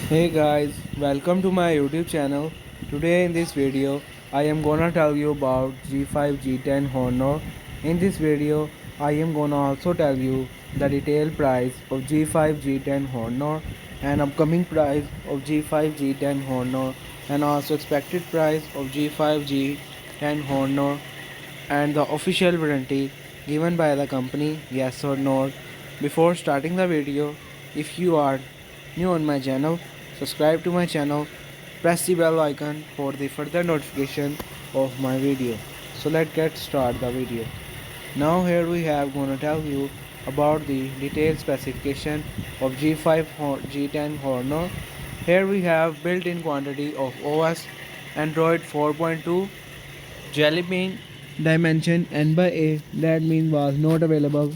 Hey guys, welcome to my YouTube channel. Today in this video, I am gonna tell you about G5 G10 Honor. In this video, I am gonna also tell you the detailed price of G5 G10 Honor and upcoming price of G5 G10 Honor and also expected price of G5 G10 Honor and the official warranty given by the company, yes or no. Before starting the video, if you are new on my channel, subscribe to my channel, press the bell icon for the further notification of my video. So let's get start the video. Now here we have gonna tell you about the detailed specification of G5 G10 Honor. Here we have built-in quantity of OS Android 4.2 Jelly Bean dimension N by A, that means was not available.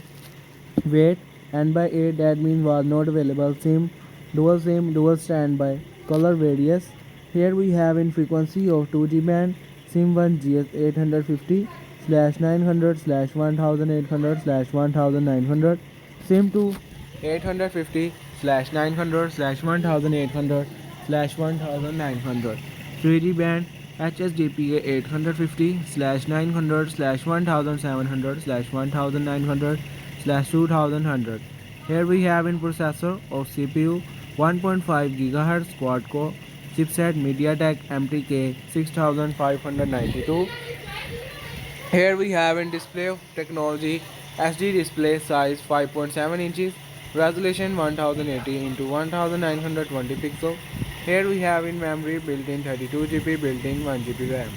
Weight N by A, that means was not available. SIM dual standby. Color various. Here we have in frequency of 2G band. SIM 1 GS 850 slash 900 slash 1800 slash 1900. SIM 2 850 slash 900 slash 1800 slash 1900. 3G band HSDPA 850 slash 900 slash 1700 slash 1900 slash 2100. Here we have in processor of CPU 1.5 GHz quad core chipset MediaTek MTK 6592. Here we have in display of technology SD display size 5.7 inches, resolution 1080 into 1920 pixel. Here we have in memory built-in 32 GB, built-in 1 GB RAM.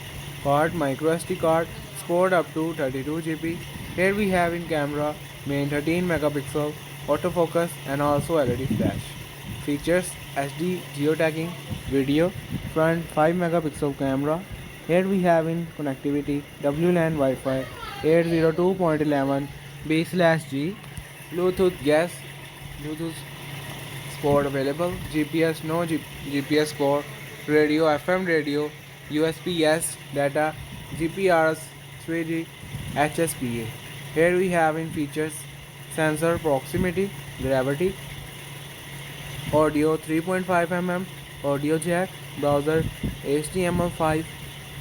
Card micro SD card, support up to 32 GB. Here we have in camera main 13 megapixel, autofocus and also LED flash. Features HD geotagging, video, front 5 megapixel camera. Here we have in connectivity WLAN Wi-Fi 802.11 B/G, Bluetooth support available, GPS no GPS support, radio FM radio, USB yes data, GPRS 3G, HSPA. Here we have in features sensor proximity, gravity, audio 3.5 mm, audio jack, browser HTML5,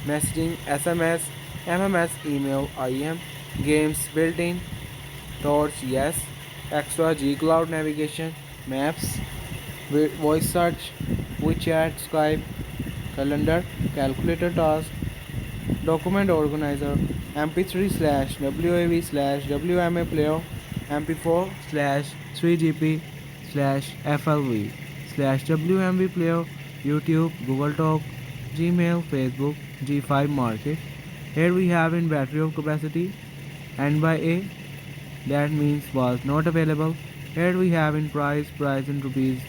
messaging SMS, MMS, email, IM, games built-in, torch yes, extra G cloud navigation, maps, voice search, WeChat, Skype, calendar, calculator task, document organizer, MP3 slash WAV slash WMA player, MP4 slash 3GP slash FLV slash WMV player, YouTube, Google Talk, Gmail, Facebook, G5 Market. Here we have in battery of capacity N by A, that means was not available. Here we have in price in rupees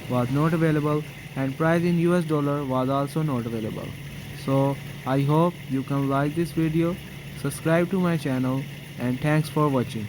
was not available, and price in US dollar was also not available. So I hope you can like this video, subscribe to my channel, and thanks for watching.